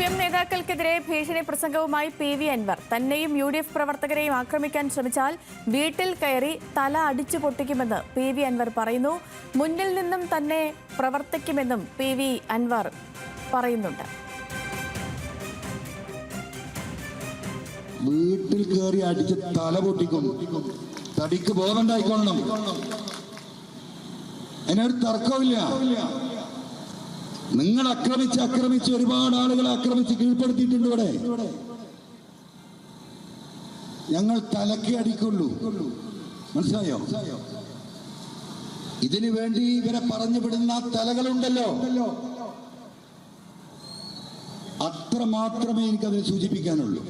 CPM നേതാക്കൾക്കെതിരെ ഭീഷണി പ്രസംഗവുമായി PV Anwar. തന്നെയും UDF പ്രവർത്തകരെയും ആക്രമിക്കാൻ ശ്രമിച്ചാൽ വീട്ടിൽ കയറി തല അടിച്ചു പൊട്ടിക്കുമെന്ന് PV അൻവർ പറയുന്നു. മുന്നിൽ നിന്നും തന്നെ പ്രവർത്തിക്കുമെന്നും PV അൻവർ പറയുന്നുണ്ട്. വീട്ടിൽ കയറി അടിച്ച് തല പൊട്ടിക്കും. തടിക്ക് ബോധമുണ്ടായിക്കൊള്ളണം. അതിനൊരു തർക്കമില്ല. നിങ്ങൾ ആക്രമിച്ച് ഒരുപാട് ആളുകളെ ആക്രമിച്ച് കീഴ്പ്പെടുത്തിയിട്ടുണ്ട്. ഇവിടെ ഞങ്ങൾ തലക്ക് അടിക്കുള്ളൂ. മനസ്സിലായോ? ഇതിനു വേണ്ടി ഇവരെ പറഞ്ഞു വിടുന്ന തലകളുണ്ടല്ലോ, അത്ര മാത്രമേ എനിക്കതിനെ സൂചിപ്പിക്കാനുള്ളൂ.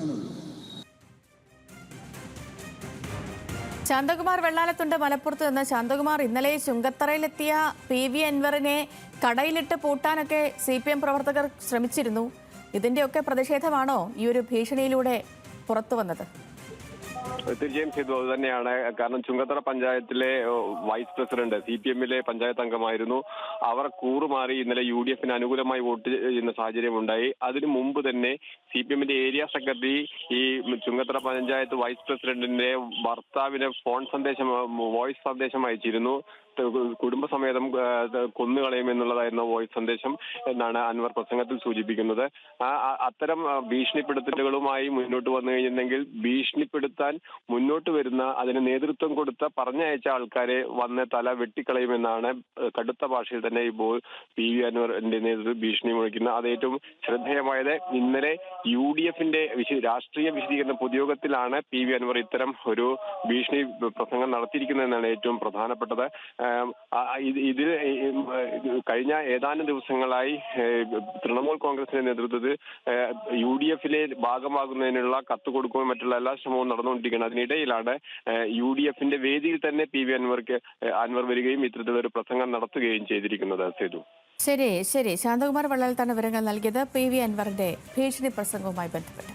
ശാന്തകുമാർ വെള്ളാലത്തുണ്ട് മലപ്പുറത്ത് നിന്ന്. ശാന്തകുമാർ, ഇന്നലെ ചുങ്കത്തറയിലെത്തിയ PV അൻവറിനെ കടയിലിട്ട് പൂട്ടാനൊക്കെ CPM പ്രവർത്തകർ ശ്രമിച്ചിരുന്നു. ഇതിന്റെയൊക്കെ പ്രതിഷേധമാണോ ഈ ഒരു ഭീഷണിയിലൂടെ പുറത്തു വന്നത്? തീർച്ചയായും ചെയ്തു. അത് തന്നെയാണ്. കാരണം ചുങ്കത്തറ പഞ്ചായത്തിലെ വൈസ് പ്രസിഡന്റ് CPM-ലെ പഞ്ചായത്ത് അംഗമായിരുന്നു. അവർ കൂറുമാറി ഇന്നലെ UDF-ന് അനുകൂലമായി വോട്ട് ചെയ്യുന്ന സാഹചര്യം ഉണ്ടായി. അതിനു മുമ്പ് തന്നെ CPM-ന്റെ ഏരിയ സെക്രട്ടറി ഈ ചുങ്കത്തറ പഞ്ചായത്ത് വൈസ് പ്രസിഡന്റിന്റെ ഭർത്താവിന് വോയിസ് സന്ദേശം അയച്ചിരുന്നു. കുടുംബസമേതം കൊന്നുകളയുമെന്നുള്ളതായിരുന്നു വോയിസ് സന്ദേശം എന്നാണ് അൻവർ പ്രസംഗത്തിൽ സൂചിപ്പിക്കുന്നത്. അത്തരം ഭീഷണിപ്പെടുത്തലുകളുമായി മുന്നോട്ട് വന്നു കഴിഞ്ഞിട്ടുണ്ടെങ്കിൽ ഭീഷണിപ്പെടുത്താൻ മുന്നോട്ട് വരുന്ന, അതിന് നേതൃത്വം കൊടുത്ത പറഞ്ഞയച്ച ആൾക്കാരെ വന്ന് തല വെട്ടിക്കളയുമെന്നാണ് കടുത്ത ഭാഷയിൽ തന്നെ ഇപ്പോൾ PV അൻവറിന്റെ നേതൃത്വം ഭീഷണി മുഴക്കുന്നത്. അത് ഏറ്റവും ശ്രദ്ധേയമായത് ഇന്നലെ UDF-ന്റെ രാഷ്ട്രീയ വിശദീകരണ പൊതുയോഗത്തിലാണ് PV അൻവർ ഇത്തരം ഒരു ഭീഷണി പ്രസംഗം നടത്തിയിരിക്കുന്നതെന്നാണ് ഏറ്റവും പ്രധാനപ്പെട്ടത്. ഇതിൽ കഴിഞ്ഞ ഏതാനും ദിവസങ്ങളായി തൃണമൂൽ കോൺഗ്രസിന്റെ നേതൃത്വത്തിൽ UDF-ലെ ഭാഗമാകുന്നതിനുള്ള കത്ത് കൊടുക്കുകയും മറ്റുള്ള എല്ലാ ശ്രമവും നടന്നുകൊണ്ടിരിക്കുകയാണ്. അതിനിടയിലാണ് UDF-ന്റെ വേദിയിൽ തന്നെ PV അൻവർ വരികയും ഇത്തരത്തിലൊരു പ്രസംഗം നടത്തുകയും ചെയ്തിരിക്കുന്നത്. ശരി ശരി ശാന്തകുമാർ വെള്ളാലത്താണ് വിവരങ്ങൾ നൽകിയത് PV അൻവറിന്റെ ഭീഷണി പ്രസംഗവുമായി ബന്ധപ്പെട്ട്.